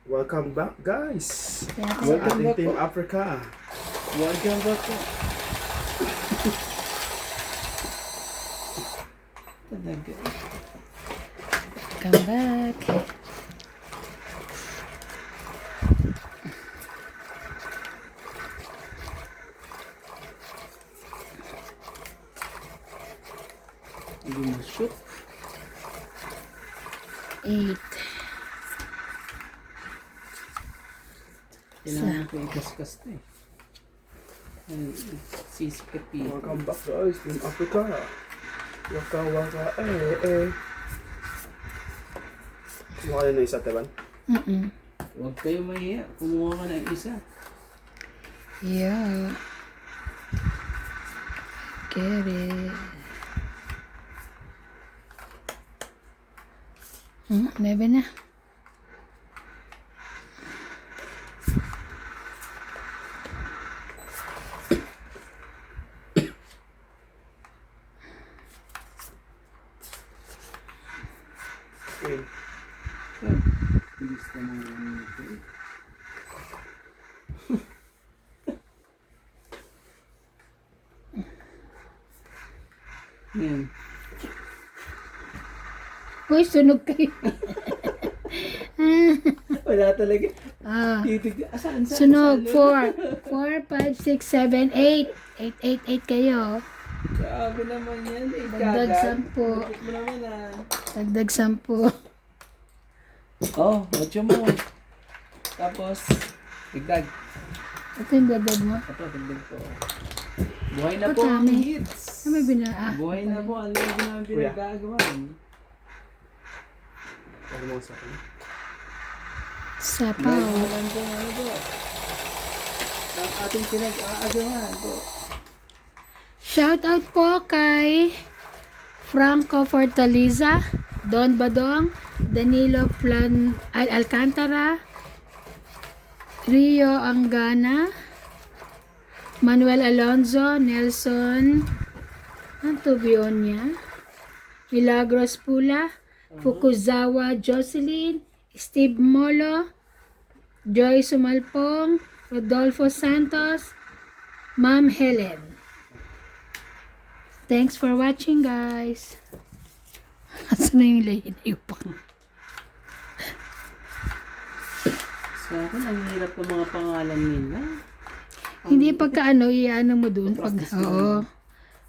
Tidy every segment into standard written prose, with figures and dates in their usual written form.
Welcome back, guys. Kaya Welcome Ating back Team po. Africa. Welcome back po. Talaga. come back. Hindi mo shoot. 8. Kailangan ko ikaskas to eh. Ay, sisikip eh. Welcome back, guys. Team Africa. Waka waka Kumuha ka na isa, Teban. Huwag kayo mahiya. Kumuha ka ng isa. Yeah. Get it. 9 na. Win. Bilis ka mga ganito eh. Yan. Uy, sunog kayo. Wala talaga. Ah, Titig. Saan? sunog. 4. 4, 5, 6, 7, 8. 8, 8, 8 kayo. Grabe naman yan. Eh, Dagdag kagad. 10. Lupit mo naman ah. Dagdag 10. Oh, 8 mo. Tapos, dagdag. Ito yung dagdag mo. Ito, dagdag ko. Buhay na Ito, po ang dami. hits. Ano may bina? Buhay na po. Ano yung namin Kuya. pinagagawan? Huwag mo sa akin. Sapaw. Nagawalan po ano po. Ang ating pinag-aagawan po. Shout out po kay Franco Fortaliza, Don Badong, Danilo Alcantara, Rio Angana, Manuel Alonzo, Nelson Antubionia, Milagros Pula, Fukuzawa Jocelyn, Steve Molo, Joy Sumalpong, Rodolfo Santos, Ma'am Helen. Thanks for watching, guys. Asa na yung layupak? Sa akin, ang hirap ng mga pangalan nila. Hindi pagka ano mo dun. Pag, Practice mo. oo.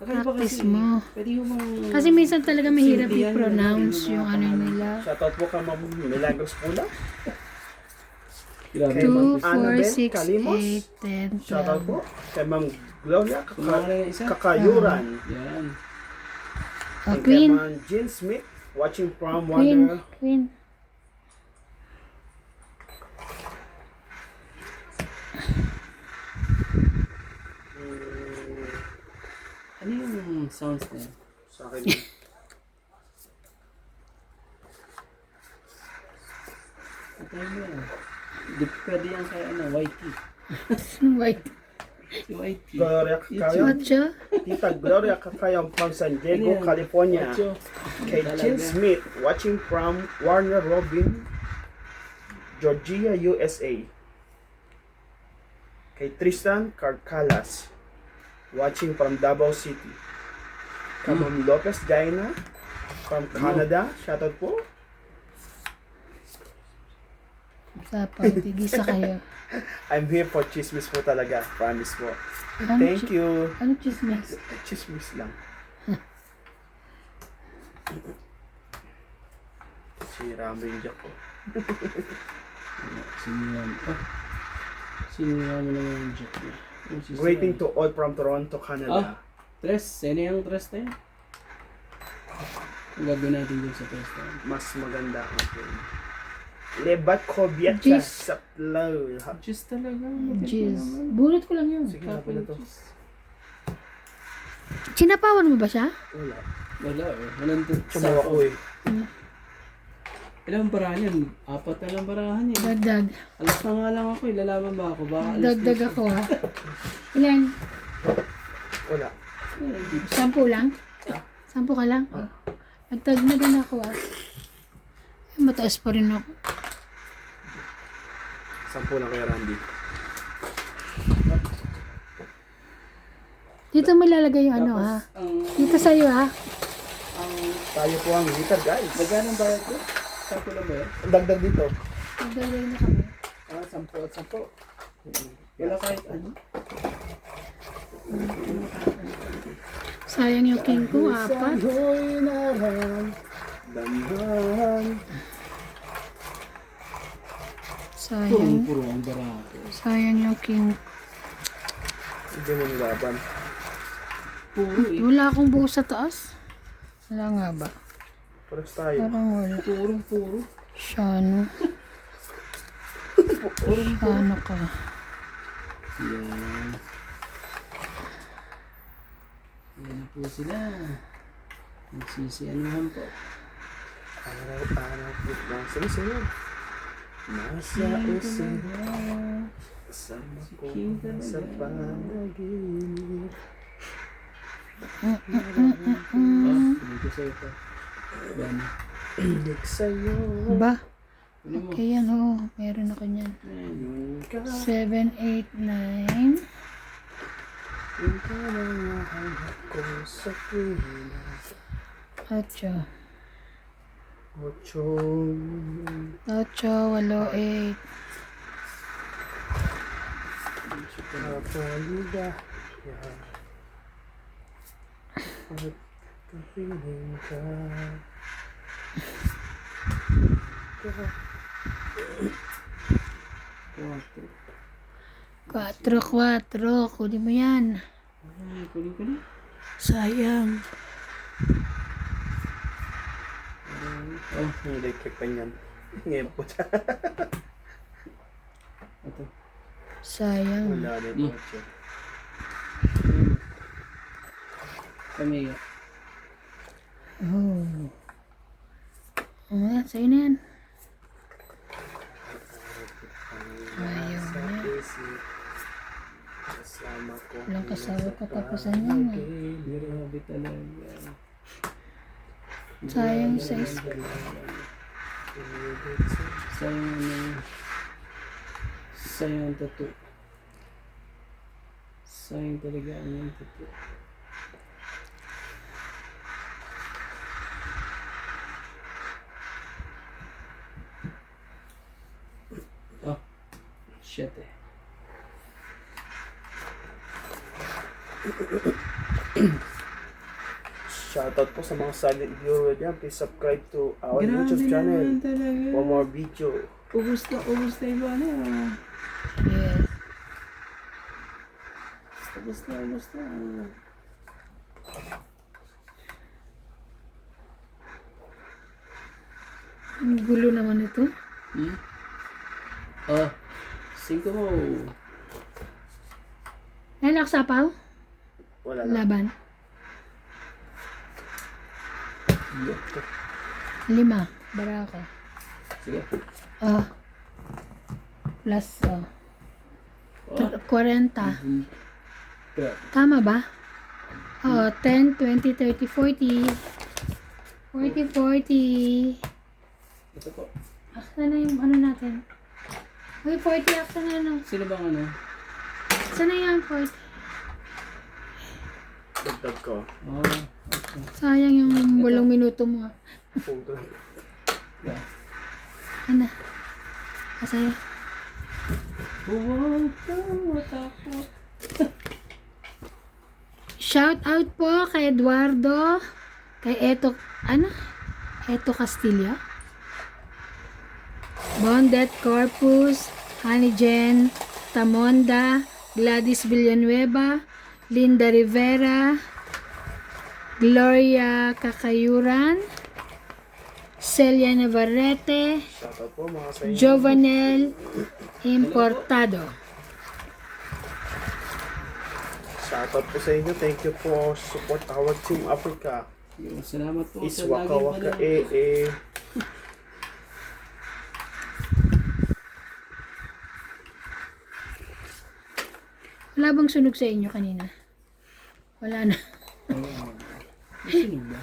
Kakaiba Practice kasi, mo. Pwede yung mga... Kasi minsan talaga mahirap Simple yan, i-pronounce yung yung mga ano pangalan. nila. Shoutout po kay Ma'am Milagros Pula. Grabe. Kay Ma'am 2, 4, Annabel 6, Calimos. 8, 10, Shoutout 12. po kay Ma'am Gloria Kumain na isa. Kakayuran. Yan. Oh, And kay Queen. Ma'am Jean Smith, watching from Queen. Wonder. Queen. Ano yung sounds na yan? Sa akin yun. Patay mo yan. Di pwede yan kay ano, Whitey. Wait. Si Whitey. Gloria Kakayam. Ocho. Tita Gloria Kakayam from San Diego, Ano yan? California. Ocho. Kay Jean Talaga. Smith, watching from Warner Robin, Georgia, USA. Kay Tristan Carcalas, watching from Davao City. Kay Ma'am Lopez Gaina, from Canada. Shoutout po. Sapaw. Tigisa kayo. I'm here for chismis po talaga. Promise po. Ano Thank you. Ano chismis? Chismis lang. Sira mo yung joke ko. Sinira mo. Oh. Sinira mo naman yung joke niya. Yung sisira. Greeting to all from Toronto, Canada. Tres. Sino yung tres na yun? Ang gagawin natin dun sa tres na yun. Mas maganda ako. Lebat Kobieta Jeez. sa flow. Just talaga. Jeez. Bunot ko lang yun. Sige na pala to. Sinapawan mo ba siya? Wala. Wala eh. Walang Sumawa ko eh. Ilang barahan yan? 4 na lang barahan yan. Dagdag. Alas na nga lang ako eh. Lalaban ba ako? Baka alas Dagdag ako ha. Ilan? Wala. 10 lang? 10 ka lang? Oh. Nagtag na din ako ah. Ay, mataas pa rin ako. 10 lang kay Randy. Dito mo ilalagay yung ano ha. Dito sa'yo ha. Tayo po ang hitter, guys. Magkano ang bayad ko? Saan ko lang ba yan? Dagdag dito. Magdalay na kami. 10 at 10. Wala kahit ano. Sayang yung king ko, 4. Ako'y naramdaman. Sayang. Puro ang barato. Sayang yung king. Hindi mo nilaban. Puro eh. Wala akong buo sa taas. Wala nga ba? Pares tayo. Parang wala. Puro. Shano. Shano ka. Yan. Yan na po sila. Nagsisianuhan po. Araw-araw po lang sinisunod. Nasa isip. Kasama ko sa panaginip. Hindi ko sa'yo pa. Yan. Ilig sa'yo. Ba? Ano mo? Okay yan oh. Meron ako niyan. Yan. 7, 8, 9. Yung ka lang nahanap ko sa pina. 8. 8. 8, 8, 8. Kapaligayan. At kapiling ka. 4, 4. Kunin mo yan. Ay, kunin. Sayang. Oh, may electric pa niyan. Ngayon po siya. Ito. Sayang. Wala na ito. Kami. Oh. Yan, sa'yo na yan. Ayaw na. Kasama ko. Walang kasawa katapusan yan eh. Grabe talaga. Sayang sa isa. Sayang ang tattoo. Sayang talaga ang tattoo. Oh, shit eh. Shoutout po sa mga silent viewer dyan. Please subscribe to our Grabe YouTube channel naman talaga. for more video. Ubus na iba na. Yes. Ubus na. Ang gulo naman ito. Hmm? Oh, 5 mo. Ay, naksapaw? Wala na. Laban. 5. Bara ako. Sige. Plus, Oh. 40. Grabe. Tama ba? 10, 20, 30, 40. 40, 40. Ito po. Aksa na yung ano natin. Uy, 40, aksa na ano. Sino bang ano? Aksa na yan, 40. Dagdag ko. Oh, okay. Sayang yung walong minuto mo. Photo. Yeah. Ano? Masaya. Huwag kang matakot. Shout out po kay Eduardo, kay Eto Castillo, Bondet Corpus, Hanijen, Tamonda, Gladys Villanueva, Linda Rivera, Gloria Kakayuran, Celia Navarrete, Shoutout po mga sa inyo. Jovanel Importado. Shoutout po sa inyo. Thank you po. Support our Team Africa. Salamat po Is sa waka laging waka panonood. Wala bang sunog sa inyo kanina? Wala na. Sino ba?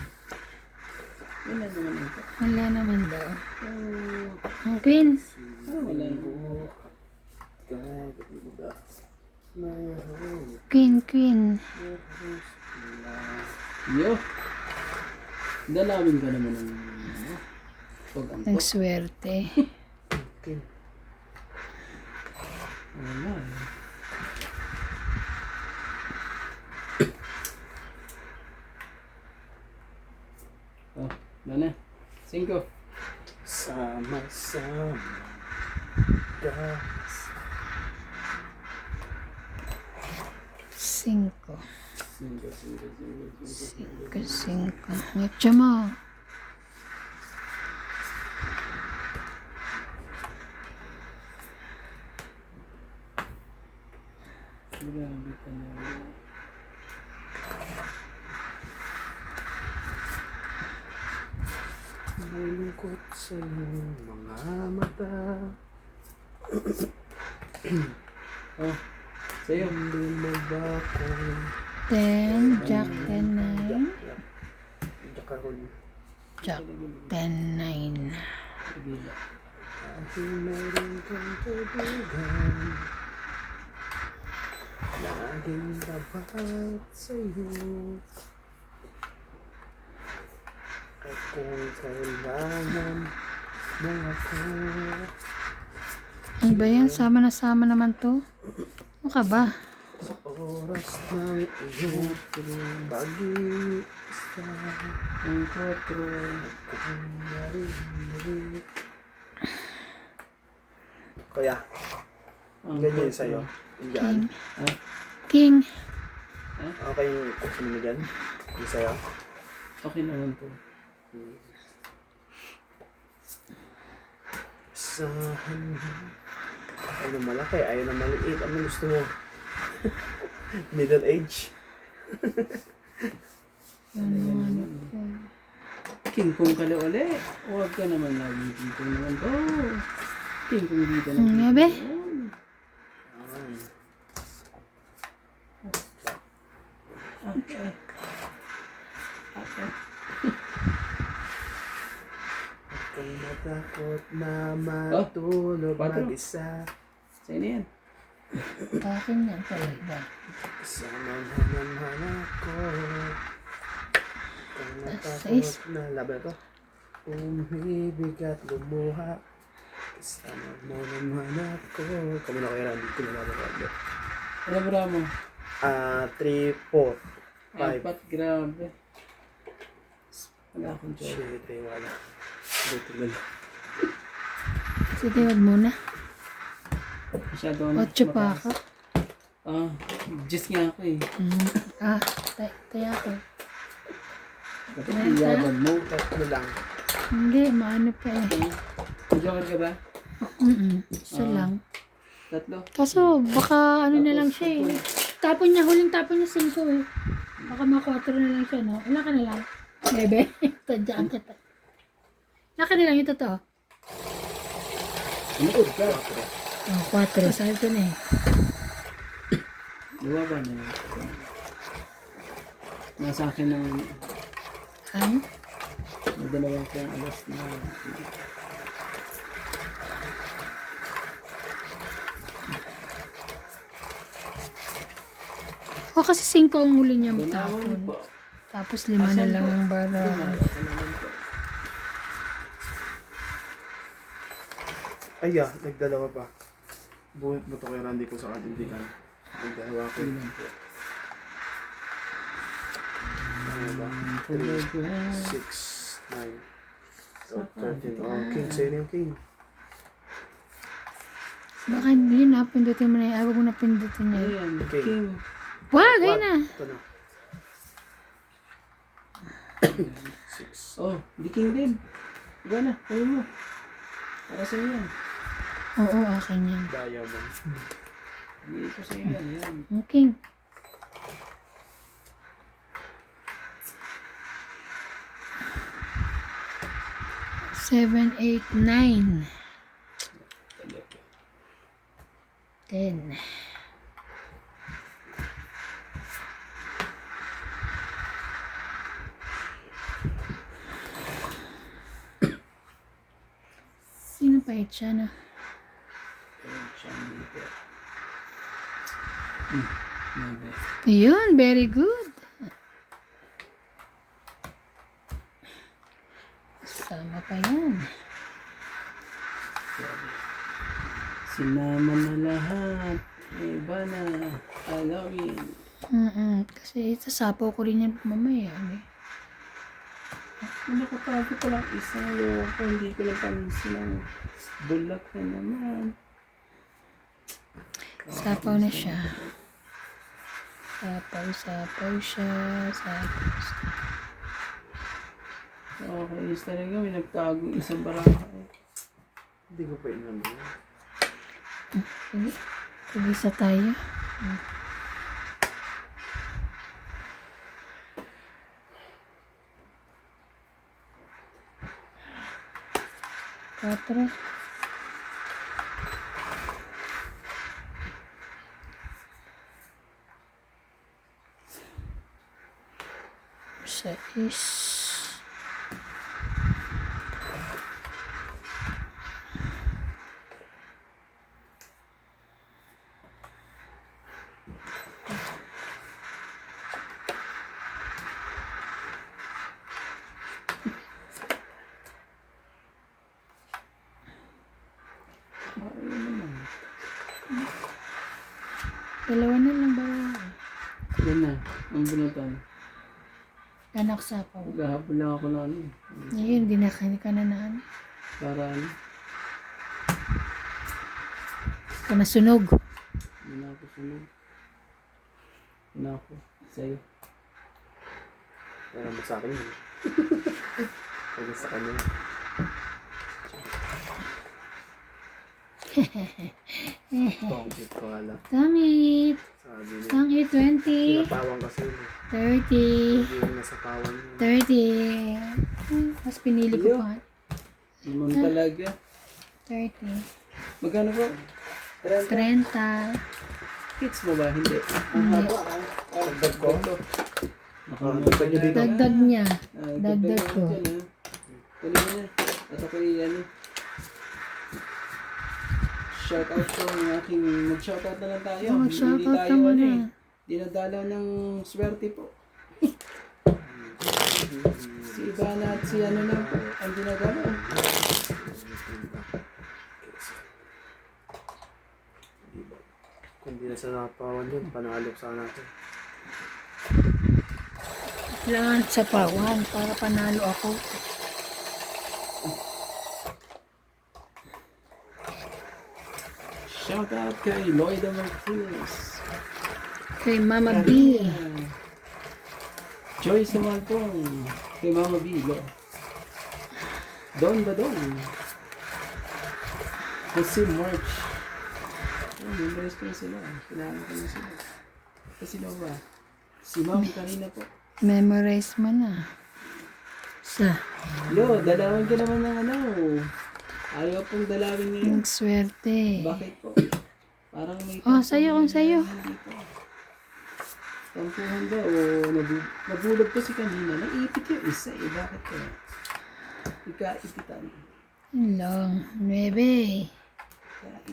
Wala naman ito. Wala naman daw. Ang Queen. Wala naman. Queen, queen. Yo. Dalawin ka naman ng pag-angkot. Nagswerte. King. Wala eh. Oh, na. 5. Sama-sama. Gas. 5. 5. 5. Ngayon mo. Grabe ka na. Malungkot sa iyong mga mata. Oh, sa'yo. Hindi magbako. 10, Jack 10, 9. Jakaron. Jack 10, 9. Kabila. Aking meron kang kaibigan. Laging tapat sa'yo. At kung kailangan mo ako. Ano ba yan? Sama na sama naman to. Ano ka ba? Sa oras ng iyong pag-iisa. Ang 4. Kung narinig. Kuya, Ang ganyan 4. sa'yo. Yan. King. Okay yung kusin mo dyan. Yung sa'yo. Okay naman po. Sahan mo. Ayaw na malaki, ayaw na maliit. Ano gusto mo? Middle age. King kung kala uli. Huwag ka naman lagi dito naman. Oh! King kung dito na. Nga be? Okay. Okay. Kung natakot na matulog Patro. mag-isa. Sa'yo na yan. Akin yan talaga. Kasama naman ako. Kung natakot na laban na to. Umibig at lumuha. Kasama mo naman ako. Kami na kayo Randy. Kung nalaban. Ano bra mo? 3, 4, 5. 4. Grabe. Wala akong joke. Shit, eh, wala. Buti lang. Sige, wag muna. Masyado 8 pa ako. Ah, just nga ako eh. Kaya ako. Bakit iyaban mo? Tatlo lang. Hindi, maano pa eh. Joker ka ba? Isa lang. 3. Kaso, baka ano na lang siya eh. Tapon niya, huling tapon niya 5 eh. Baka mga 4 na lang siya, no? Ilan ka na lang? Bebe, tadyaan kita. Ilan ka na lang yung totoo? Ano ka? 4, sabi ko na eh. Diba ba na? Nasa akin ng Ano? dalawang kong alas na. O kasi 5 ang huli niya Ganawan matapon. po. Tapos 5 na lang ang bara. Ay, nagdalawa pa. Buhat mo to kay Randy ko sa katindigan. Nagdalawa ko. Ano ba? 3, 6, 9. So, 13. Oh, king. Sa'yo na yung king. Baka hindi na, pindutin mo na yun. Ayaw mo na pindutin niya. Ayan, Okay. king. Wag, ayun na. Ito na. 6. Oh, di king din. Diba na, kayo mo. Para sa'yo yan. Oo, akin yan. Diamond. Hindi ko sa'yo yan. Yan. Okay. Seven, 8, 9. 10. Sino pa siya na? Ayan siya dito. Nebe. Ayun, very good. Sama pa yan. Sinama na lahat. Iba na. Alawin. Kasi sasapaw ko rin yan mamaya. Nakatago pa lang isa. Ayoko. Hindi ko lang pansin ang bulak na naman. Sapaw na siya. Sapaw siya. Okay, is talaga may nagtagong isang barangay. Hindi ko pa inamin. Sige, isa tayo. 4. 6. Dalawa na lang ba? Yan na, ang bunutan. Anak sapaw. Gahapon lang ako na ano. Ngayon, di na ka na naan. Para ano, Ka nasunog. hindi na ako sunod. Hindi na ako. Sa'yo. Kaya naman sa akin yun. Kaya sa kanya. Tongkit ko ala. Damit. Sabi niya. Ang 820. Pinapawang kasi yun. 30. Hindi yung nasa pawan yun. 30. Mas pinili ko pa. Naman talaga. 30. Magkano po? 30. Hits mo ba? Hindi. Ang haba. Dagdag ko. Nakalimutan Dagdag dito. Dagdag niya. Dagdag Dagdag ko. Kunin mo na. At ako ano. Shoutout ko ang aking... Mag-shoutout na lang tayo. Hindi Mag-shoutout tayo ka muna. ano eh. Dinadalaw ng swerte po. Si Ivana at si ano lang po. Ang dinagalaw. Kung di na sa napawan yun, panalo sana natin. Kailangan sa pawan para panalo ako. Shoutout kay Loida Martinez. Kay Mama B. Joyce naman po. Kay Mama B. Don Badon. Kasi March. Memorize ko na sila. Kailangan ko na sila. Kasi na ba? Si Ma'am kanina po. Memorize mo na. Yo, dalawin ka naman ng ano. Ayaw pong dalawin ngayon. Magswerte. Bakit po? Parang may... Oh, sa'yo kung sa'yo. Tampuhan daw. Nabulog ko si kanina. Naipit yung isa eh. Bakit kaya? Ika-ipitan. Yun lang. 9.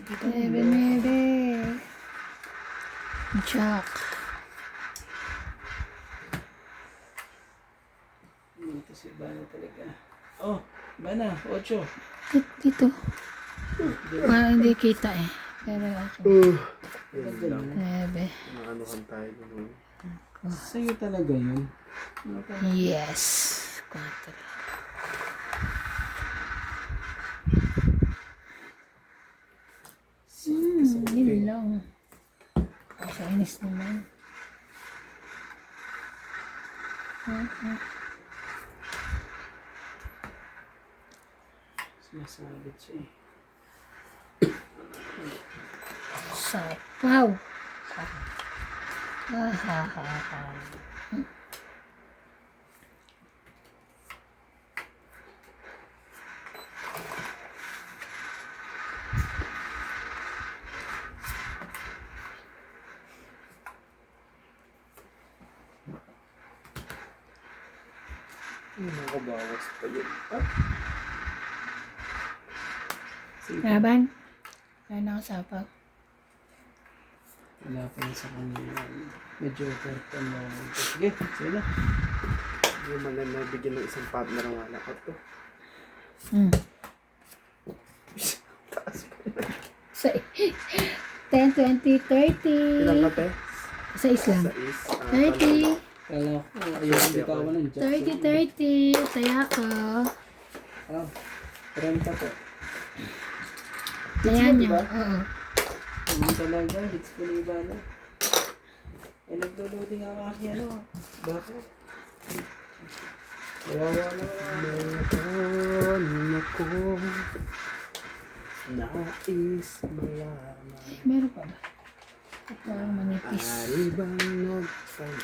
Ika-ipitan. 9. Jack. Ito si Bana talaga. Oh, Bana, 8. Dito. Hindi kita eh. Pero ako. Yun lang. 9. Naanuhan tayo nun. Sa'yo talaga yun. Yes. 4. Yun lang. Kainis naman. Sinasabit siya eh. Sapaw. Ha ha ha ha. Nakabawas pa yun. Laban. Wala na ako sapaw. Wala pa yun sa kanila. Medyo oferta mo. Sige, sige na. Yung maganda bigyan ng isang partner ang wala ko to. Taas ko. Sa 10, 20, 30. Ilang kape? Sa islam. Sa is. 30. Kala ko, ayaw hindi ka ako ng Jackson. 30, 30. Taya ko. Ah, 30 po. Taya niya. Diba? Oo. Naman talaga, hits ko ni Ivana. Eh, naglo-loading ang aking ano. Bakit? Kawawa naman. Meron ako nais malaman. Meron pa ba? Ito ang manipis. Ari bang nagfay?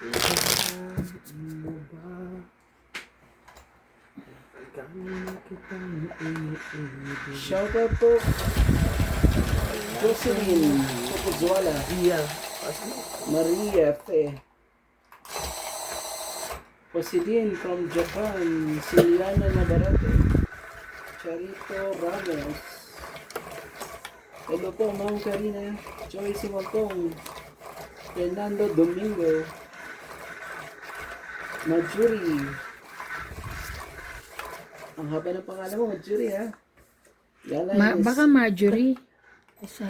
Ilan mo ba? Pagkano kitang iniibig? Shoutout po. Jocelyn Pupuzuala. Iya. Maria Fe. Posidin from Japan. Siliana Navarrete. Charito Ramos. Hello po, Ma'am Karina. Joyce Waltong. Fernando Domingo. Majuri. Ang haba ng pangalan mo, Majuri ha. Yala Baka Marjorie. Isa.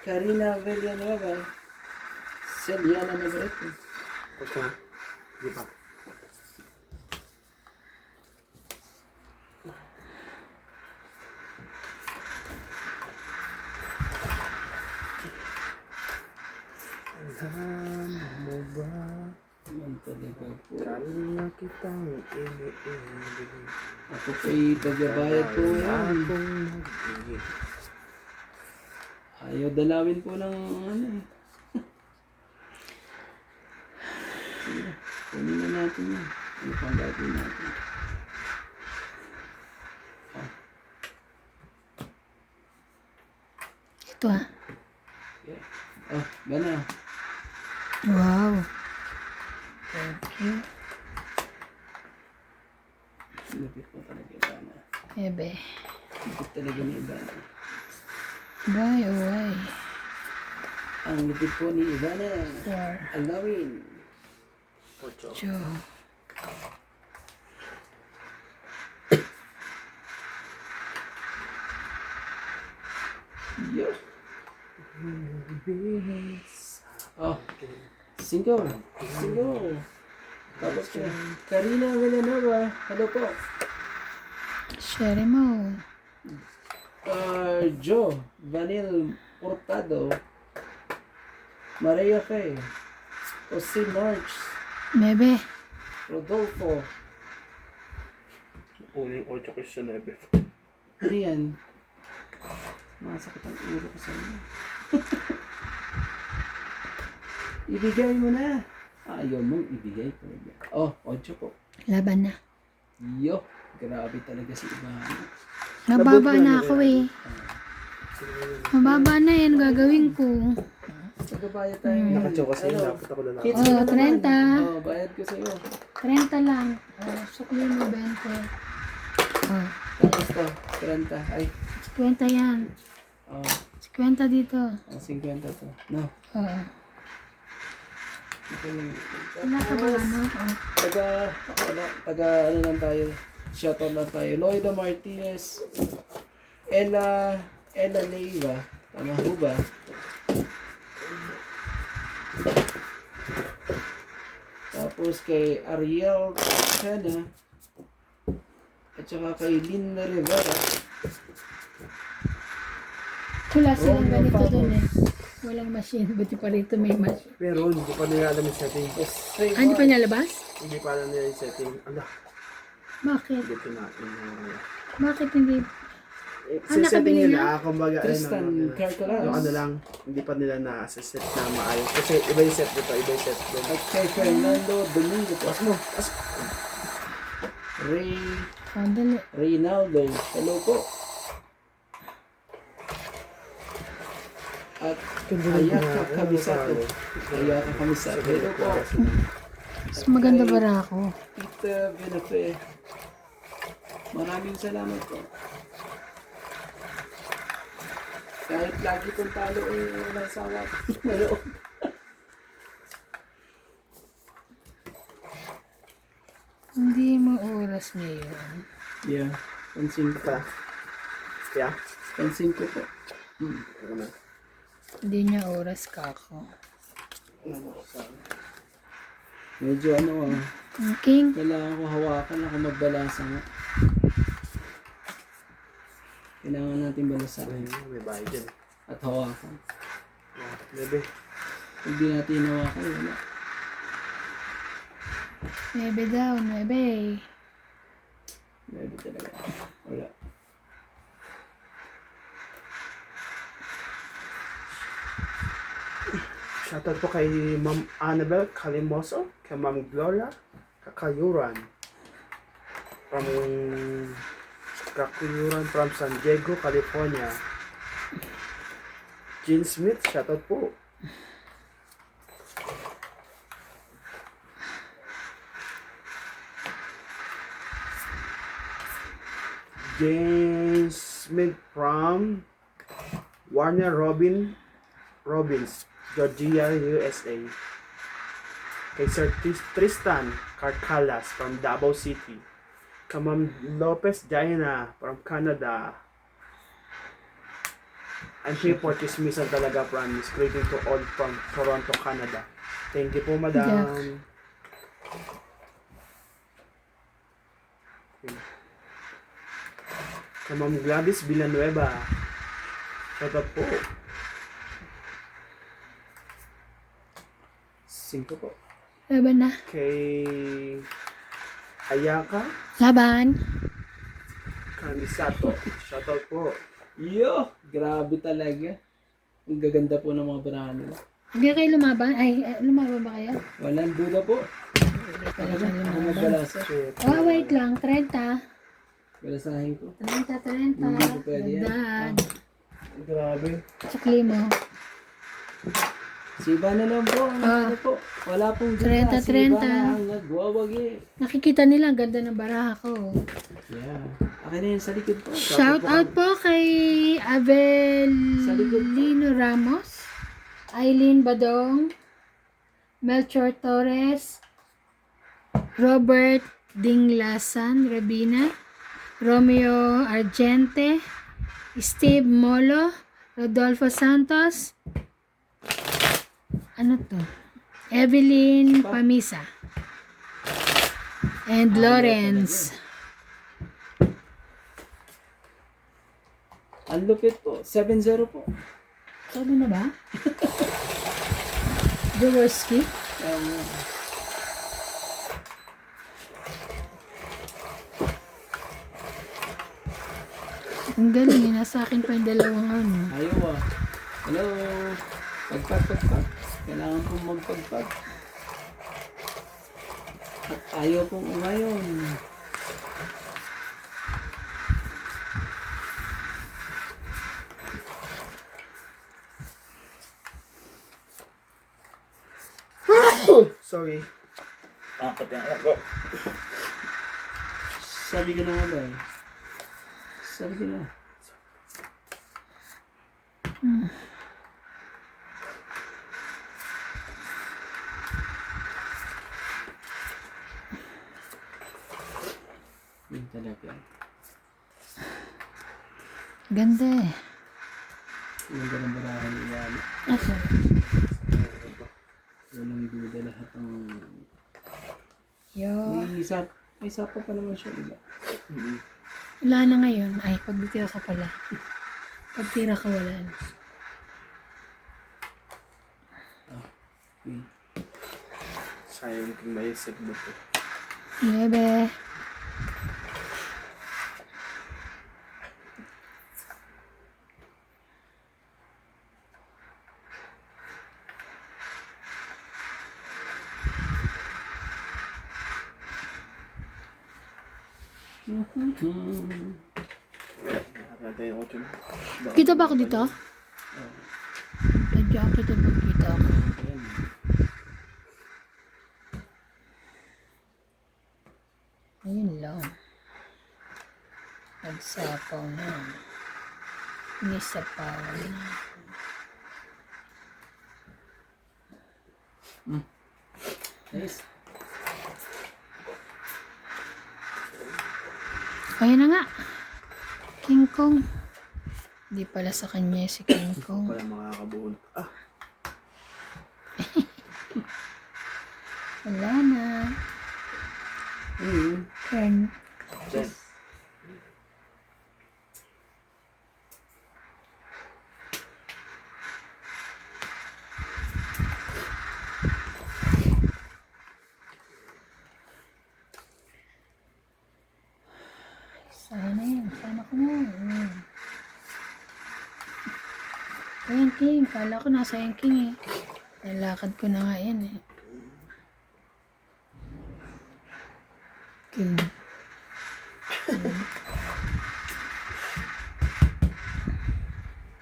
Karina Villanueva. Celiana Navarrete. Pagka, di ba? Alam mo ba? Yan talaga po. Kanya kitang iniibig. Ako po'y tagabayad po yan. Akong nagbigay. Ayaw dalawin po ng ano eh. Sige, kunin na natin yan. Ano pang gagawin natin? Ito ah. Okay. Oh, gana. Wow. Thank you. Lupit po talaga Ivana. Ebe. Lupit talaga ni Ivana. Why, oh why? Ang lupit po ni Ivana. Four. Alawin. Ocho. Joe. Yo. Oh, single. Single. Tapos Karina Villanueva. Hello po. Sherry mo. Joe, Vanil Hurtado, Maria Fe, Jose March, Bebe. Rodolfo, Uling 8 question 9. ano yan? Masakit ang ulo ko sa inyo. Ibigay mo na. Ayaw mong ibigay ko. Oh, 8 po. Laban na. Yo, grabe talaga si Ivana. Mababa na ako eh. Mababa na yan gagawin ko. Nagbabayad tayo. Nakachoka sa'yo, dapat ako lalaki. Hits Oh, mo na naman. 30. Oh, bayad ko sa'yo. 30 lang. Oh, sukli mo 20. Oh, Tapos to, 30. Ay, 50 yan. oh, 50 dito. 50 to. No. Oo. Ito yung... Wala ka ba ano? Oh. taga ano lang tayo, shoutout lang tayo. Loida Martinez, Ella Leiva, tama ho ba? Tapos kay Ariel Chana, at saka kay Linda Rivera. Wala silang ganito dun eh. Walang machine. Buti pa rito may machine. Pero hindi pa nila alam yung setting. Ah, hindi pa nalabas? Hindi pa alam nila yung setting. Ala, Bakit? dito natin. Bakit hindi? Sa setting nakabili nila, kumbaga, Tristan yung Carcalas. ano lang, hindi pa nila na-set na maayos. Kasi iba yung set dito, iba yung set doon. At kay Fernando Domingo po. Pas mo, pas. Sandali. Reynaldo, hello po. At Ayaka Kamisato. Ayaka Kamisato, hello po. Mas maganda para ako. Tita Benafe. Maraming salamat po. Kahit lagi kong talo eh, walang sawa. Manood. Hindi mo oras ngayon. Yeah, pansin ko. Pa. Yeah. Pansin ko po. Ano na? Hindi niya oras kako. Medyo ano King, kailangan ko hawakan ako magbalasa nga. Kailangan natin balasahin Ayun, may bahay dyan. at hawakan. Oh, bebe. Pag di natin hawakan, wala. 9 daw, 9. Meron talaga. Wala. Shoutout po kay Ma'am Annabel Calimoso, kay Ma'am Gloria Kakayuran. From San Diego, California. Jean Smith, shoutout po. James Smith from Warner Robbins, Georgia, USA. Kay Sir Tristan Carcalas from Davao City. Kay Ma'am Lopez Jaina from Canada. I'm here for chismisan talaga, promise. Greeting to all from Toronto, Canada. Thank you po, madam. Kay Ma'am Gladys Villanueva. Shout out po. 5 po. Laban na. Kay Ayaka Laban. Kamisato. Shout out po. Yo! Grabe talaga. Ang gaganda po ng mga brano. Hindi kayo lumaban? Ay, lumaban ba kayo? Walang duda po. Hindi pala kayo Ako lumaban. magbalasa. Shit. Oh, wait lang. 30. Balasahin ko. 30. Hindi po pwede yan. Dagdag. Grabe. Sakli mo. Siba na lang po. Ano po? Wala pong duda. 30. Siba na ang nagwawagi. Nakikita nila, ang ganda ng baraha ko. Yeah. Akin na yun sa likod po. Shout out po kay Avelino Ramos, Eileen Badong, Melchor Torres, Robert Dinglasan Rabina, Romeo Argente, Steve Molo, Rodolfo Santos, ano to? Evelyn Pamisa, and Lawrence. Ang lupit po. 7-0 po. Sabi na ba? Jaworski? Ang galing, nasa akin pa yung dalawang ano. Ayaw ah. Hello. Pagpag. Kailangan pong magpagpag. At ayaw pong umayon. Sorry. Sabi ko na nga ba eh. Sabi ko na. Yun talaga. Ganda eh. Yung ganang barahan niya. Asa? Walang duda lahat ng... Yo. May isa pa naman siya, diba? Wala na ngayon. Ay, pagtira ka pala. Pagtira ka wala na. Okay. Sayang kung may segment po. Bebe. Nakakata yung 8 na. Kita ba ako dito? Tadya kita pagkita ako. Ayan. Ayun lang. Nagsapaw na. Nisapaw. Nice. Ayan na nga. King Kong. Hindi pala sa kanya si King Kong. Wala makakabuo. Ah, Wala na. Turn. then. Sana yan. Sana ko na. Ayan, King. Kala ko nasa yung King eh. Nalakad ko na nga yan eh. King.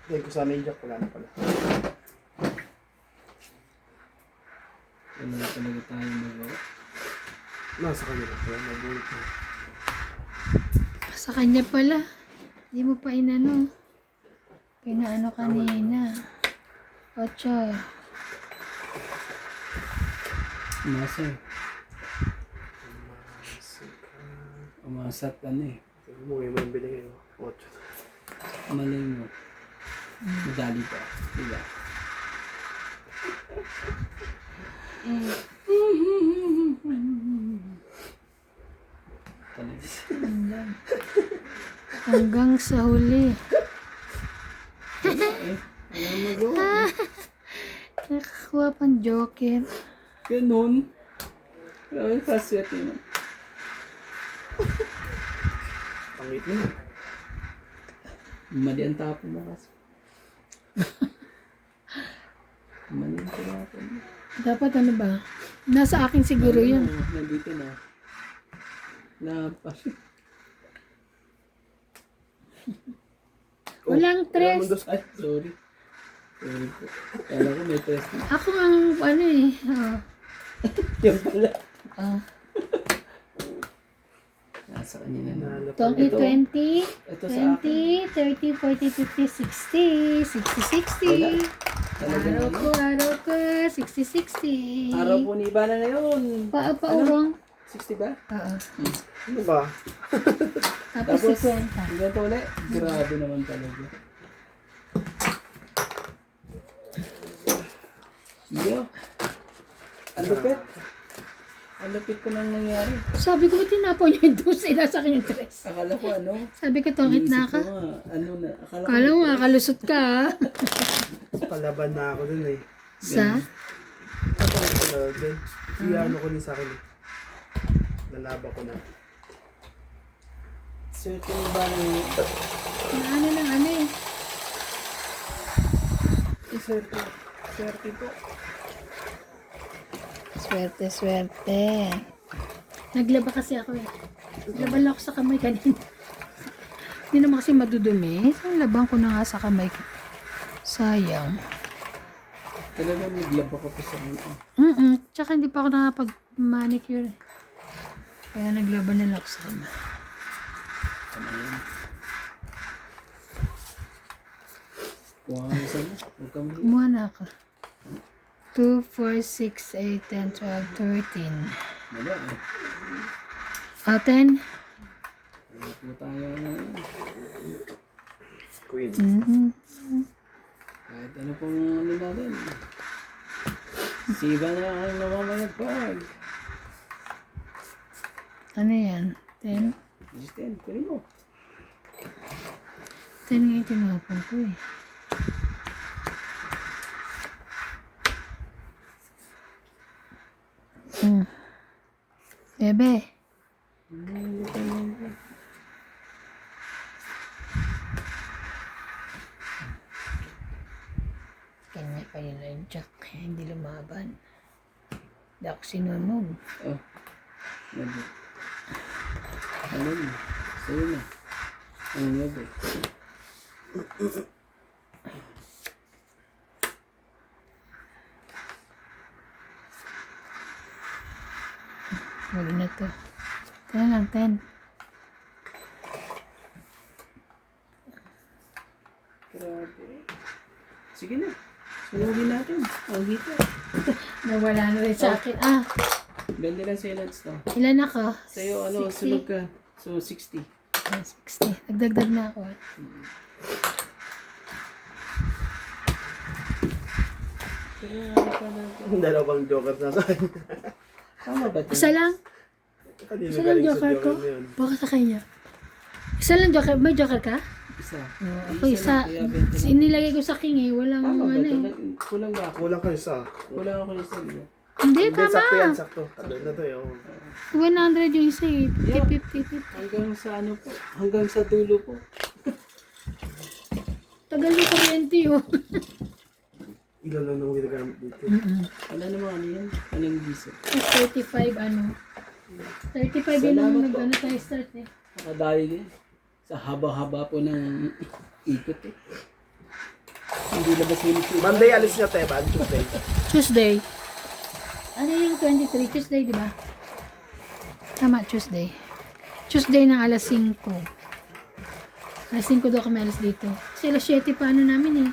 Dahil ko sana yung jack, wala na pala. Wala na talaga tayo magawa. Nasa kanila, wala na bulit na. Sa kanya pala. Hindi mo pa inano. Pinaano kanina. Ocho. Umasa eh. Umasat ano eh. Umuwi mo yung binigay mo. 8. Malay mo. Madali pa. Diba? Talaga. Hanggang sa huli. Wala magawa. Nakakuha pang joker. Ganun. Wala yung paswerte mo. Pangit mo. Mali ang tapo mo kasi. Mali ang tapo mo. Dapat ano ba? Nasa akin siguro yun. Nandito na. Walang tres. Ay, sorry. Sorry po. Kala ko may tres na. Ako ang ano eh. Yan pala. Oh. Nasa kanya na. Nalapag. 20, Ito sa akin. 20, 30, 40, 50, 60, 60, 60. Talaga Araw ko, 60, 60. Araw po ni Ivana na yun. Paurong. 60 ba? Oo. Ano ba? Tapos Tapos, 50. hanggang to ulit. Grabe naman talaga. Yo. Ang lupit. Ang lupit ko nang nangyari. Sabi ko, tinapon niyo yung 12, nasa akin yung tres. Akala ko ano. Sabi ko, tongit na iniisip ka. ko nga, ano na. Akala ko. Kala mo, makalusot ka ha? Palaban na ako dun eh. Sa? Ako lang pala dun. Iyano ko din sa akin eh. Nalaba ko na. Swerte ni Ivana yung... Na ano lang, ano eh. Swerte. Swerte po. Swerte, swerte. Naglaba kasi ako eh. Naglaba lang ako sa kamay kanina. Hindi naman kasi madudumi. So, labang ko na nga sa kamay ko. Sayang. Talagang naglaba ko pa sa ano. Tsaka hindi pa ako nakapag-manicure. Kaya naglaba na lang ako sa kamay. Ano yan? Kuha ka na sana. Huwag kang mali. Kumuha na ako. 2, 4, 6, 8, 10, 12, 13. Wala eh. 10? Wala po tayo ano. Queen. Kahit ano pong ano natin. Si Ivana ang namamayagpag. Ano yan? 10? Assistant, kunin mo. 10 nga yung tinapon ko eh. Bebe. Kanya pa yun na yung jack. Kaya hindi lumaban. Hindi ako sinunog. Oh. Nabi. Ano mo? Sa'yo na. Ang nabi. Huwag na to. 10 lang, 10. Grabe. Sige na. Sunugin natin. Ang hita. Nawala na rin sa akin. Ah, Ganda lang sa'yo Lance to. ilan ako? Sa'yo ano, 60. sunog ka. So, 60. Ah, 60. Nagdagdag na ako. Pero ano pa natin? Dalawang joker na sa akin. Tama ba ito? Isa lang. Kanino Isa lang galing sa joker ko. joker na yun? Baka sa kanya. Isa lang joker. May joker ka? Isa. Ako isa. lang, kaya 20 lang. Sinilagay ko sa king eh. Walang Tama ba ano ito? eh. Kulang ba ako? Kulang ka isa. Kulang ako isa. Diba? Hindi, Hindi, sakto yan, tama. sakto. Tatlo na to yun. 100 yung isa eh. Yeah. 50. Hanggang sa ano po? Hanggang sa dulo po. Tagal yung kuryente oh. Ilan lang nang ginagamit dito. Wala namang ano yan. Anong diesel? 35 ano. 35 yun ang Salamat po. nag-ano tayo start eh. Nakadayo din. Sa haba-haba po ng ikot eh. Hindi labas yung ito. Monday alis niya, Teban. Tuesday. Tuesday. Ano yung 23? Tuesday, di ba? Tama, Tuesday. Tuesday ng alas 5. Alas 5 daw kami alas dito. Kasi alas 7 pa ano namin eh.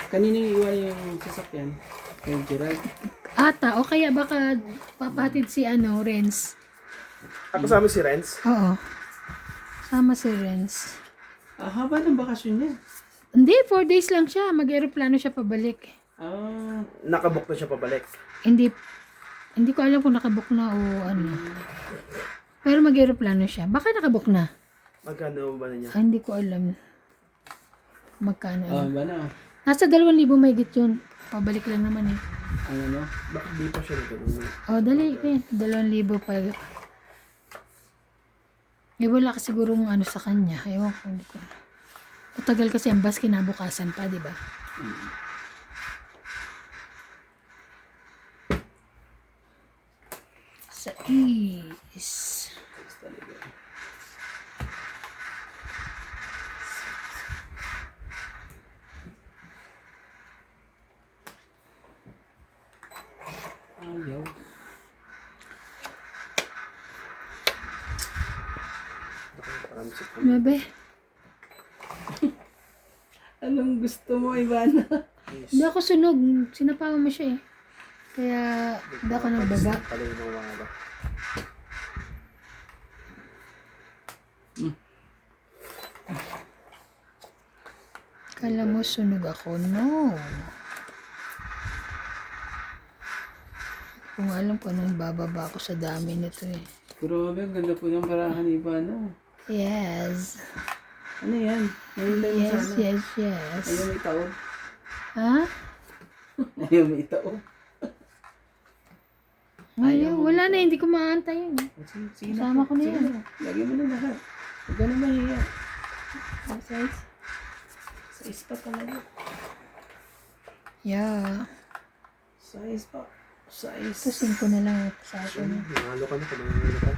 Kanina iwan yung sasakyan. Kay Gerald. Ata, o kaya baka papatid si ano, Renz. Ako kasama si Renz. Oo. Sama si Renz. Ah, haba ng bakasyon niya. Hindi, 4 days lang siya. Mag-aeroplano siya pabalik. Ah, Nakabook na siya pabalik. Hindi ko alam kung nakabook na o ano. Pero mag-aeroplano siya. Baka nakabook na. Magkano ba na niya? Ah, hindi ko alam. Magkano. ba na? Nasa 2,000 mahigit yun. Pabalik lang naman eh. Ang ano? Bakit di pa siya nagkaroon? Oh, dali. Eh. 2,000 pa. Eh, wala ka sigurong ano sa kanya. Ewan ko. Hindi ko. Matagal kasi ang bus kinabukasan pa, di ba? Sa is. Talaga. Ayaw. Parang sa Mabe. Anong gusto mo, Ivana? Hindi ako sunog. Sinapawa mo siya eh. Kaya, hindi ako nagbaba. pala yung nawala. Kala mo sunog ako. No. Kung alam ko anong bababa ako sa dami nito eh. Grabe, ang ganda po ng parahan ni Ivana. Yes. Ano yan? Nahintay mo Yes, sana. yes, yes. Ayaw may taon. Ha? Ayaw may taon. Ngayon, wala na. Hindi ko maantay yun. Sige, sige Kasama po, ko na sige yan. na. Lagyan mo na lahat. Huwag ka na mahiya. Size? Size pa talaga. Yeah. Size pa. Size. Tusin ko na lang sa akin. Nanalo ka na, kung nanalo ka.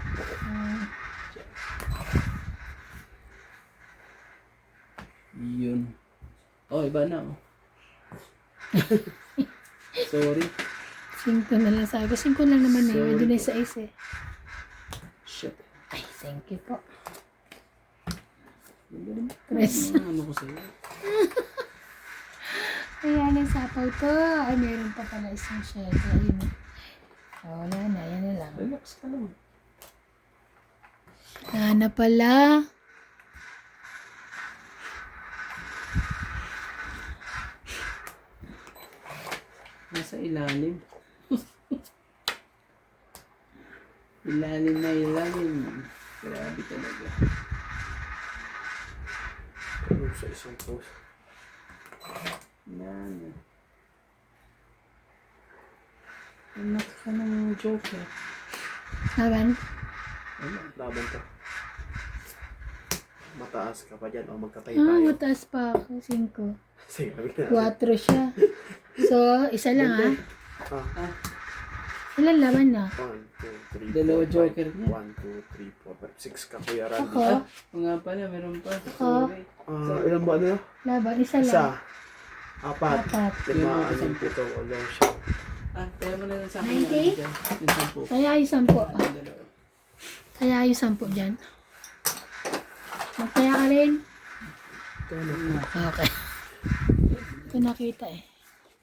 Yun. Oh, iba na. Oh. Sorry. 5 na lang sa akin. 5 lang naman eh. Sorry Hindi na po. sa is eh. Shit. Ay, thank you po. Press. Ano ko sa'yo? Ayan ang sapaw ko. Ay, meron pa pala isang shell. Ayun. Oh, wala na. Yan na lang. Relax ka lang. Nana pala. Nasa ilalim. Ilalim na ilalim. Grabe talaga. Ano sa isang post? Yan. Anak ka ng joker. Saban? Laban to. Mataas ka pa dyan o magkatay Ah, tayo. mataas pa ako. 5. Sige, sabi na. 4 siya. So, isa lang ah. Ah, Ilan laban na? 1, 2, 3, Dalawa joker niya. 1, 2, 3, 4, 5, 6 ka, Kuya Randy. Ako? O nga pala, meron pa. Ako? Sorry. Ilan ba ano? Laban, isa lang. Isa. Apat. 4. 5, Yun, 6, 7, 8, siya. Ah, kaya mo na lang sa akin. 90? Yung dyan. Yung 10. Kaya yung 10. Dalawa. Kaya yung 10 dyan. Magkaya ka rin. Ito ano. Okay. Ito nakita eh.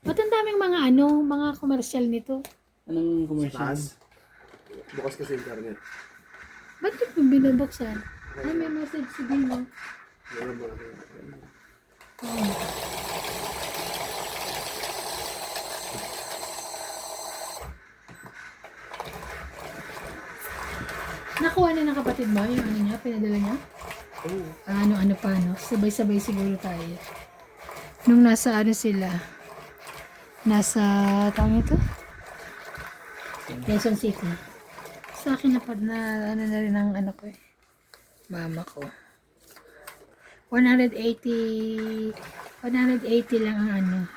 Ba't ang daming mga mga komersyal nito? Anong commercial? Taas. Bukas kasi internet. Ba't yung binubuksan? Ay, may message si Dino. Wala mo lang. Nakuha na ng kapatid mo yung ano niya, pinadala niya? Oo. Ano pa, no? Sabay-sabay siguro tayo. Nung nasa ano sila, nasa, tawag ito? Quezon City. Sa akin na ano na rin ang ano ko eh. Mama ko. 180 lang ang ano.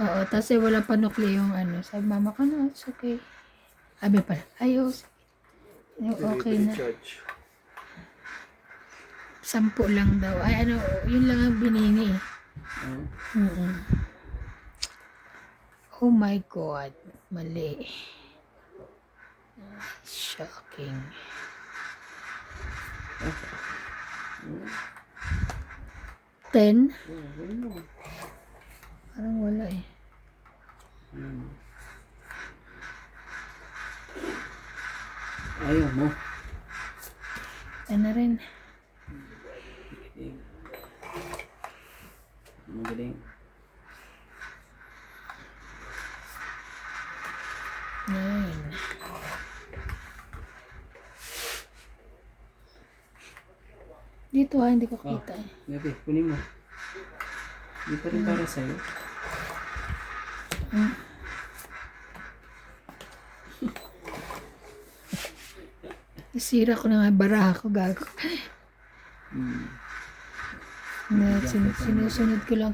Oo, tapos eh, wala pa nukle yung ano. Sabi mama ko, no, it's okay. Sabi pala, ayos. Okay na. Charge. 10 lang daw. Ay, ano, yun lang ang binini eh. Mm-mm. Oh my God. Mali. Shocking. Ten? Parang wala eh. Ayaw mo. Ano rin. Magaling. Nine. Dito hindi ko kita eh. Gabi, kunin mo. Hindi pa rin para sa'yo. Nasira ko na nga baraha ko, gago. Sinusunod ko lang.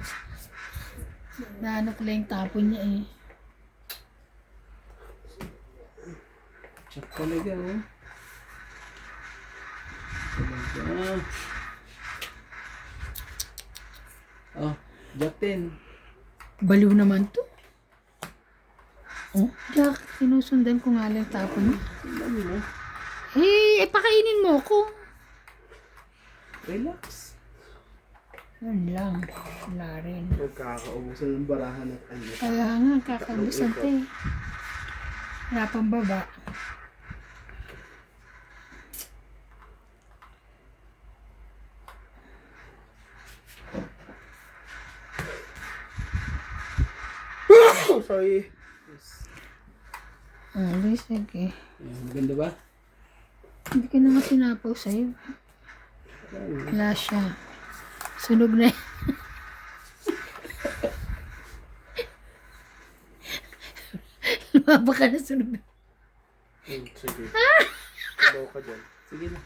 Naano ko lang yung tapon niya eh. Check talaga, oh. Talaga. Oh, Jack 10. Baliw naman to. Oh, Jack, sinusundan ko nga lang yung tapon niya. Tingnan mo. Pakainin mo ko. Relax. Yun lang. Wala rin. Magkakaubusan ng barahan at ano. Kaya nga, kakabusan to eh. Wala pang baba. Oh, sorry. Sige. Ayan, maganda ba? Hindi ka na nga sinapaw sa'yo. Wala siya. Sunog na yan. Lumaba ka na sunog na. Sige. Sabaw ka dyan. Sige na.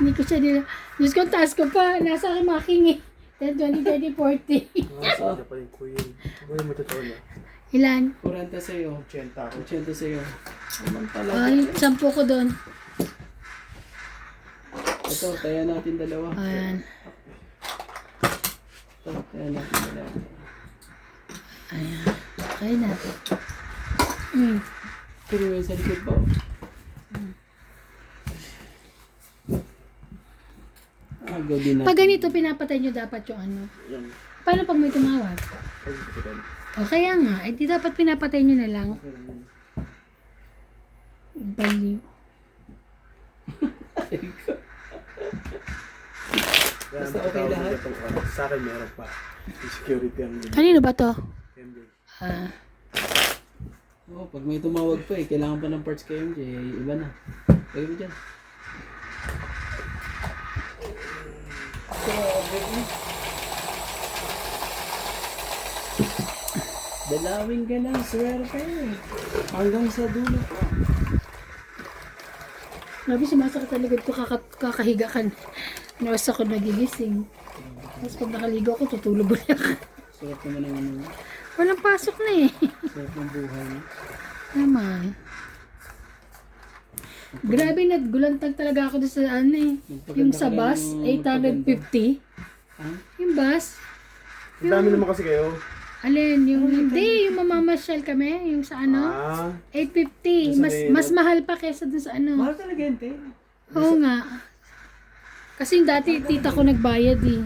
Hindi ko siya nila. Diyos ko, taas ko pa. Nasa akin making eh. 10, 20, 30, 40. Sige pa rin ko yun. Wala mo totoo na. Ilan? 40 sa'yo. 80 ako. 80 sa'yo. Naman pala. Ay, 10 ko doon. Ito, taya natin dalawa. Ayan. Ito, taya natin dalawa. Ayan. Okay na. Pero yung sa likod pa. Gabi na. Pag ganito, pinapatay nyo dapat yung ano. Yan. Paano pag may tumawag? Ay, ito yan. O kaya nga, di dapat pinapatay nyo na lang. Baliw. Basta okay lahat? Sa akin meron pa. Yung security ang nila. Kanino ba to? MJ. Oh, pag may tumawag pa eh, kailangan pa ng parts kay MJ, iba na. Lagay mo dyan. Dalawin ka lang, swerte. Hanggang sa dulo pa. Grabe, sumasakit sa likod ko, kakahiga ka. Nawas ako nagigising. Tapos pag nakaligo ako, tutulog ulit ako. Sarap naman ang ano. Walang pasok na eh. Sarap ng buhay. Naman. Grabe, nagulantag talaga ako doon sa ano eh. Yung sa bus, 850. Ha? Yung bus. Ang dami naman kasi kayo. Alin, yung hindi, yung mamamasyal kami, yung sa ano, Ah, 850. Mas mahal pa kesa doon sa ano. Mahal talaga yun, te. Oo nga. Kasi yung dati, tita ko nagbayad eh.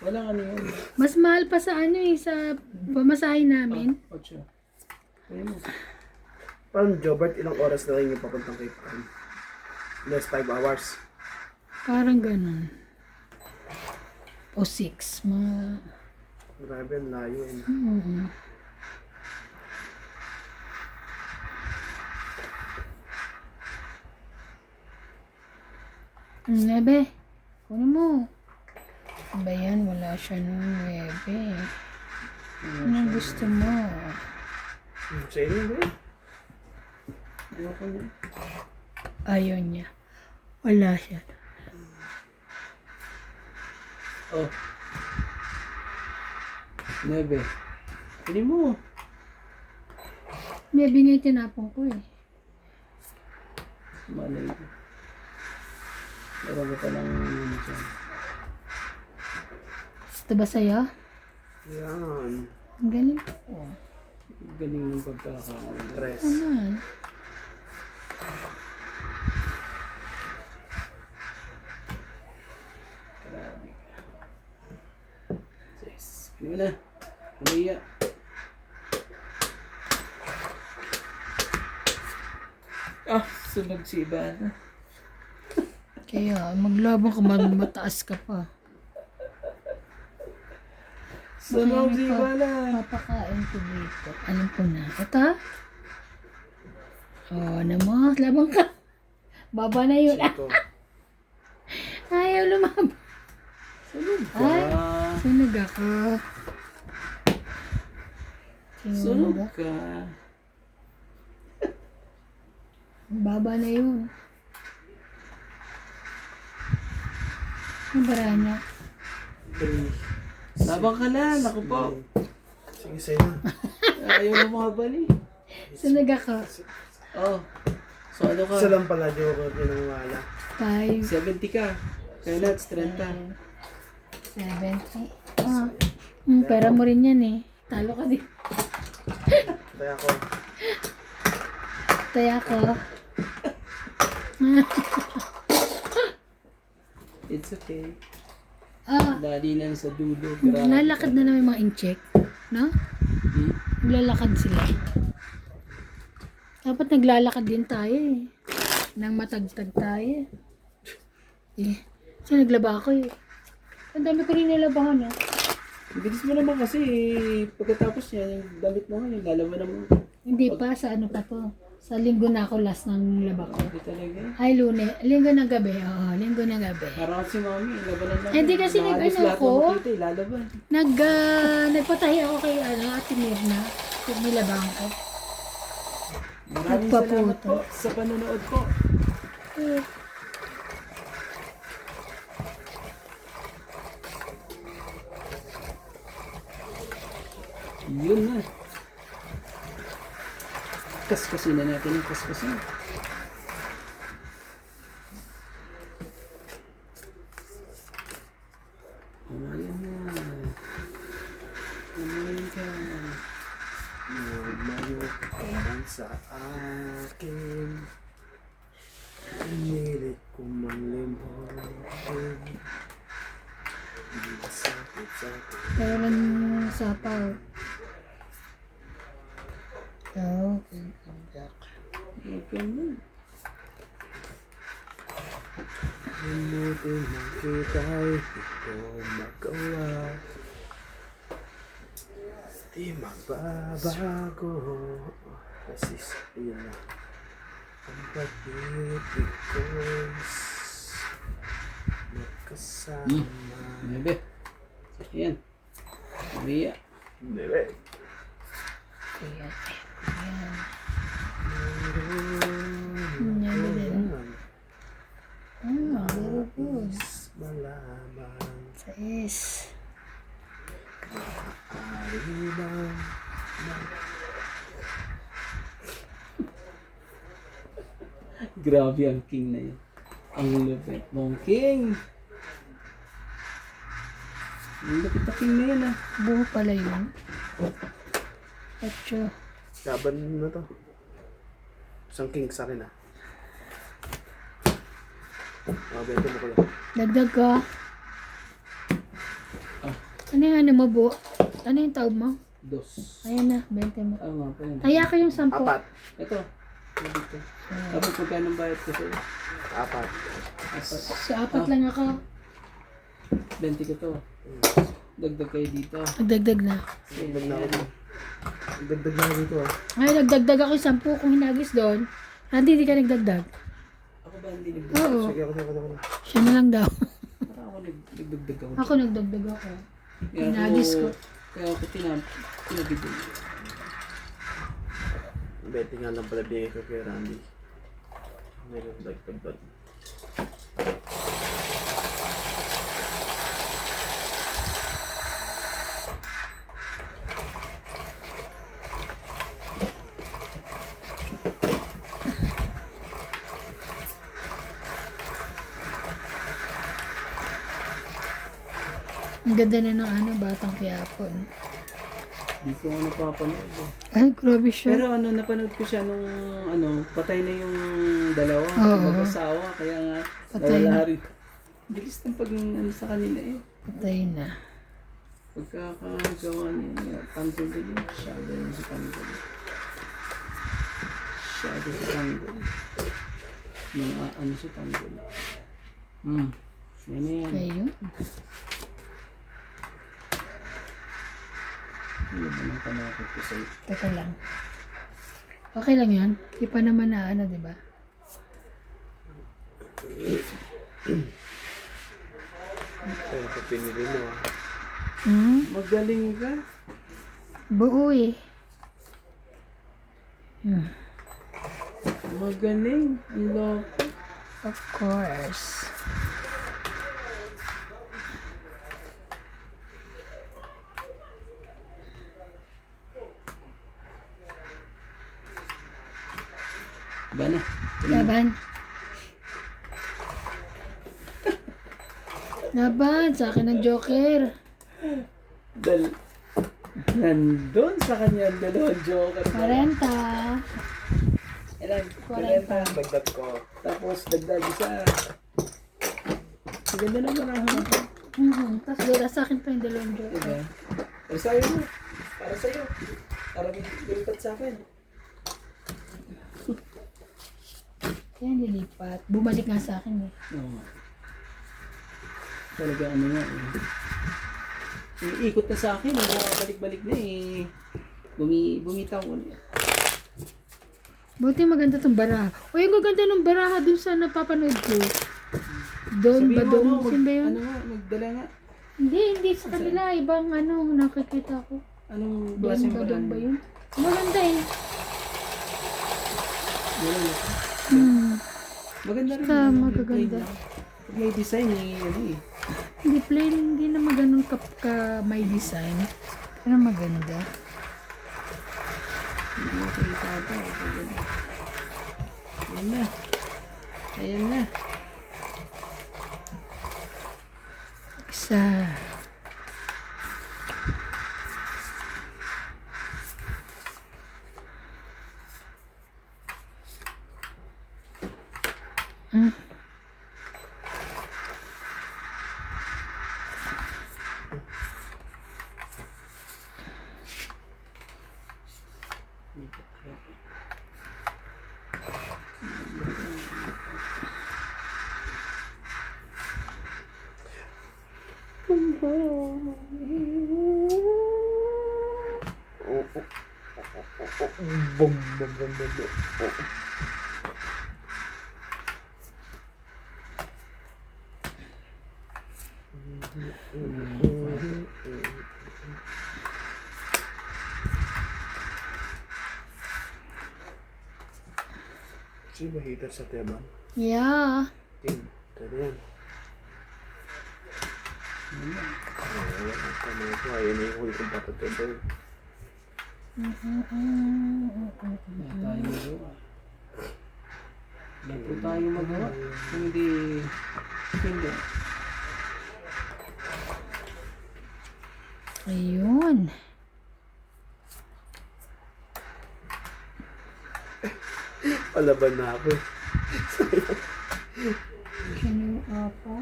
Walang ano yun. Mas mahal pa sa ano eh, sa pamasahe namin. 8. Ayun mo. Parang Jobert, ilang oras na rin yung papuntang Cape Town? Less 5 hours. Parang ganun. O 6. Mga... Grabe, ang layo eh. Nebe, kunin mo. Ano ba yan? Wala siya nung nebe. Anong gusto mo? Sa inyo ba eh? Ayoko na. Ayaw niya. Wala siya. Oh. Nebe. Pili mo. Nebe nga yung tinapon ko eh. Malay ko. Meron ka pa ng ano dyan. Gusto ba sa'yo? Yan. Ang galing ko. Galing ng pagkakaroon. Tres. Ano? Grabe ka. Yes. Pili mo na. Malia. Ah, sunog si Ivana. Kaya maglabang ka, mataas ka pa. Sunog si Ivana. Papakain ko dito. Alam ko na. Ito? Oh, ano mo? Labang ka. Baba na yun. Ito. Ayaw lumabang. Sunog ka. Ay, sunog ako. Sunog ka. Baba na yun. Ang bara niya. 3. Labang ka na. Naku po. Sige, sa'yo. Ayaw na mga bali. Sunog ako. Oh. So ano ka? Isa lang pala, di ko pinanguwala. 5, 70 ka. Kaya nuts, 30. 70. Ah. Pera mo rin yan eh. Talo ka din. Kaya ako, Taya ko. It's okay. Ah, Dali lang sa dulo. Grabe. lalakad na naman yung mga incheck. No? Hmm? Naglalakad sila. Dapat naglalakad din tayo eh. Nang matagtag tayo. Eh, kasi naglaba ako eh. Ang dami ko rin nilabahan eh. Bilis mo naman kasi pagkatapos niya, yung damit mo ngayon, lalaban naman. Hindi pa, sa ano pa to. Sa linggo na ako last ng laba ko. Hindi talaga. Ay, linggo ng gabi. Oo, linggo ng gabi. Parang si mami, labanan lang. Eh, di kasi Maayos nag-ano lahat ako. ng makita, lalaban. Nagpatahi ako kay Ate Mirna. Nilabahan ko. Maraming Nagpaputo. salamat po sa panonood po. Eh, Yun na. Kaskasin na natin yung kaskasin. Ayan na. Ayan ka. lumayo ka man sa akin. Pinilit ko mang limutin. Hindi masakit sa akin. pero lang sapaw. Oh, Okay na. Limutin mo kita'y di ko magawa. Di magbabago. Kasi yun na. Ang pag-ibig ko'y magkasama. Bebe. Ayan. Maria. Bebe. ayan. Very good. Malaman. Sais. Ari bang Grabe ang king na yun. Ang lupit mong king. Ang lupit na king na yan ah. Buo pala yun. Ocho. laban na to. Isang king sa akin ah. Bento mo ko lang. Dagdag ka. Ah, Ano yung ano mo, bu? Ano yung tawag mo? Dos. Ayan na, 20 mo. Ah, nga pa yun. Kaya ko yung 10. Apat. Ito. Dito. Tapos magkano bayad ko sa'yo? Apat. Apat. So, 4 lang ako. 20 ko to. Dagdag kayo dito. Nagdagdag na. Dagdag na ako. Dagdag na ako dito ah. Ay, nagdagdag ako yung 10 kung hinagis doon. Hindi, di ka nagdagdag. Ako ba hindi nagdagdag? Oo. Sige ako. Siya na lang daw. Para ako nagdagdag ako. Ako nagdagdag ako. Kaya Hinagis ko. Kaya ako pinabigay. 20 nga lang pala bigay ko kay Randy. Meron dagdag. Ang ganda na ng ano, Batang Quiapo. Hindi ko nga napapanood. Ay, grabe siya. Pero napanood ko siya nung patay na yung dalawa. Oo. Mag-asawa. Kaya nga, Patay nawala na. rin. Bilis ng pag sa kanila eh. Patay na. Pagkakagawa niya, tanggol din yun. Shadow yun si tanggol. Shadow si tanggol. Ano si tanggol. Yan na yan. Ayun. Ano ba nang panakot ko sa'yo? Teka lang. Okay lang yan. Di pa naman na ano, di ba? Kaya ito pinili mo ah. Magaling ka. Buo eh. Magaling. Ang loko. Of course. Ba na? Laban. Laban. Sa akin ang Joker. Nandun sa kanya ang dalawang joker. 40. Ilan? 40. Dagdag ko. Tapos dagdag isa. Ang ganda naman ako. Tapos dala sa akin pa yung 2 Joker. Diba? Para sa'yo mo. Para sa'yo. Para bilipat sa akin. Kaya nilipat. Bumalik nga sa akin eh. Oo. Talaga ano nga eh. Iikot na sa akin. Balik-balik na eh. Bumitaw ko na. Buti maganda tong baraha. O yung gaganda ng baraha dun sa napapanood ko. Doon ba doon? Saan ba yun? Ano nga? Magdala nga. Hindi sa kanila. Ibang ano, nakikita ko. Anong Doon klaseng ba doon ba brand? yun? Maganda eh. Wala na. Maganda rin. Basta yung magaganda. plain lang. Pag may design eh, ano eh. Hindi plain, hindi naman ganun ka may design. Pero maganda. Hindi mo kita ito. Ayan na. Ayan na. Isa. Bum. Sino ba hater sa tema? Yeah. Ting. Tara yan. Ayan na yung huli kong papatubay. Wala tayong magawa. Wala po tayong magawa. Kung hindi. Ayun. Palaban na ako eh. Ano apa?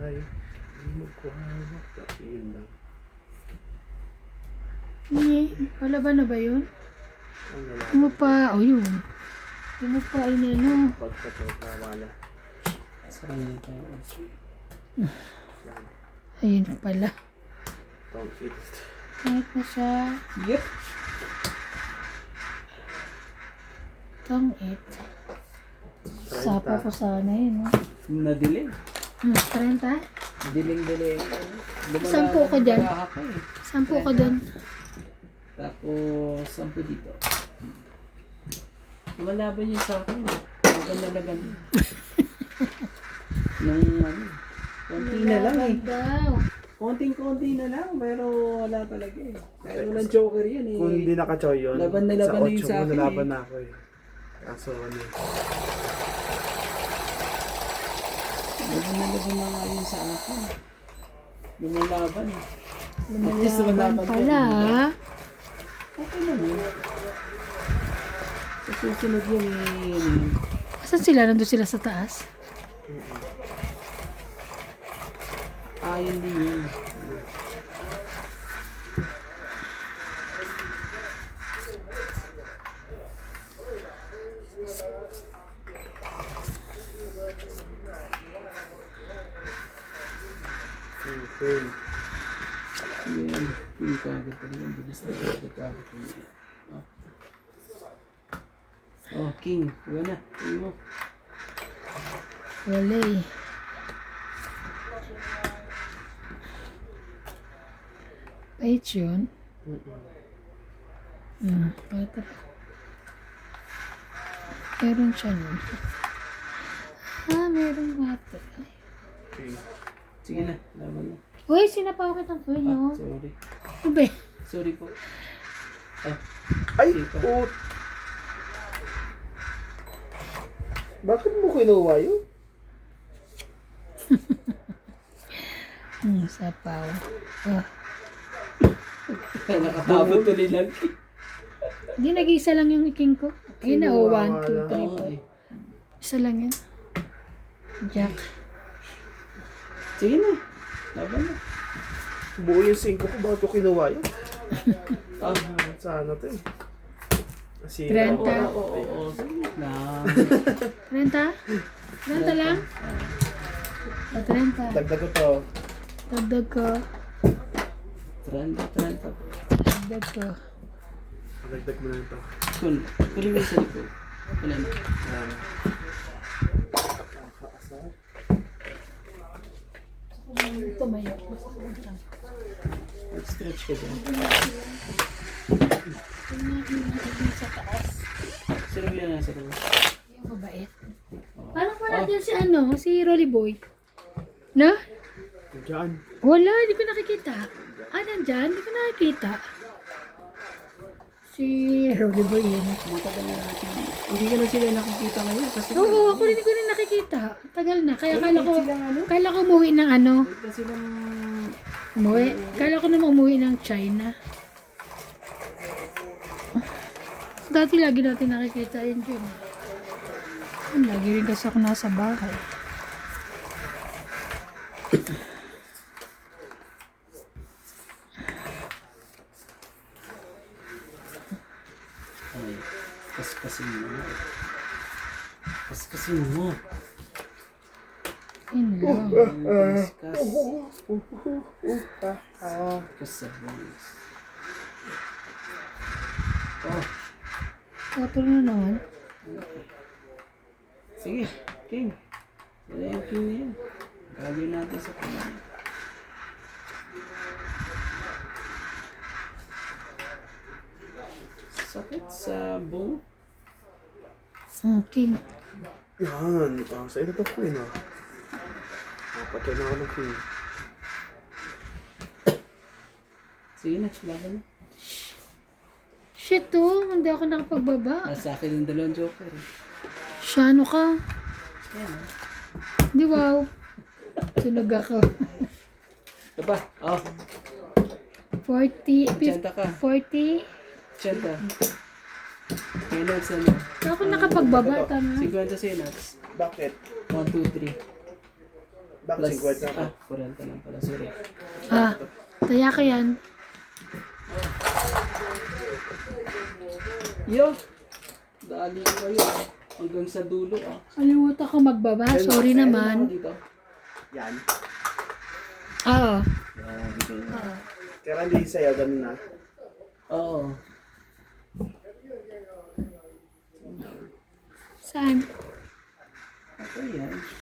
Ay, magkuhawak. Yun lang. Palaban na ba yun? Ang lalaki. Ano pa? O yun. Ano pa yun ano? Pagkakawala. Sa kanya tayo. Ayun pala. Tong it. Kahit na siya. Yep. Tang it. Sapa ko sana yun. No? Nadilim. 30? Diling-diling. Sampu ko dyan. Ka eh. 10 ko doon. Tapos, 10 dito. Lumalaban yun sa akin. Lagan. Nung ano. Konti na lang eh. Daw. Konting-konti na lang. Pero wala talaga eh. Kaya walang joker yan eh. Kung hindi naka-chow yun, Laban na laban na yun sa akin nalaban eh. na ako eh. Kaso ano eh. Laban na nga yun sa akin. Lumalaban eh. At least Lumalaban lumalaban pala. ka. Okay lang yun. Sa susunod yun eh. Asan sila? Nandun sila sa taas? Ayun din yun. Okay. Yan. Yung kagad pa rin. Ang bilis na kagad. Oh, king. Huwag na. King mo. Wala eh. Pahit yun. Ito. Meron siya nun. Meron water. Okay. Sige na. Laban na. Uy, sinapaw kitang ko nyo. Sorry. Ube. Sorry po. Ay! Sipa. Oh. Bakit mo kinuha yun? Sapaw. Nakatabot tuloy lang. Hindi, nag-iisa lang yung iking ko. Ayun na, 1, 2, Oo 3, 4. eh. Isa lang yun. Jack. Sige na. Laban na. Buo yung 5 ko, bakit ko kinuha yun? Ah. Sana to eh. Kasi 30. Oo. Sige na. 30? 30 lang? O, 30. dagdag ko to. Dagdag ko. 30. Dagdag ko. Dagdag mo na ito. Cool. Kunin mo yung sa likod. Wala na. Tumayo. Stretch ka dyan. Sa taas. Sino ba yan nasa labas? Yung mabait. Parang wala dyan si si Rolly Boy. No? Diyan. Wala, hindi ko nakikita. Nandyan, hindi ko nakikita. Si Rolly Boy yun. Matagal na natin. Hindi ka na sila nakikita ngayon kasi Oo, ako rin hindi ko rin nakikita. Tagal na. Kaya Wait kala ko umuwi ng wait na silang umuwi. Kala ko naman umuwi ng China. Dati lagi natin nakikita yun dyan. Lagi rin kasi ako nasa bahay. ay, kaspasin mo na. Kaspasin mo. Yun lang. Kaspas sa bulis. Oh, Water na naman. sige. King. Wala yung king na yan. Gagawin natin sa kanya. Sakit sa buong. Okay. Yan. Sa ito to queen ah. Patay na ako ng queen. Sige na, laban na. Shit to, hindi ako nakapagbaba. Nasa akin yung dalawang joker. Siya, ano ka? Yan ah. Di wow. Sunog ako. Diba? Oh, 40, 80 ka. 40. Chenta. Kailan sa ano? Ako nakapagbaba, tama. 50 seconds. Bakit? 1, 2, 3. Bakit 50 ako? 40 lang pala, sorry. Kaya ka yan. Yo! Dali ko kayo. Hanggang sa dulo Kalimutan ko magbaba. Sorry naman. Dito. Yan. Oo. Yan, dito yun. Kaya hindi sa'yo, ganun na. Oo. Saan? Okay yan.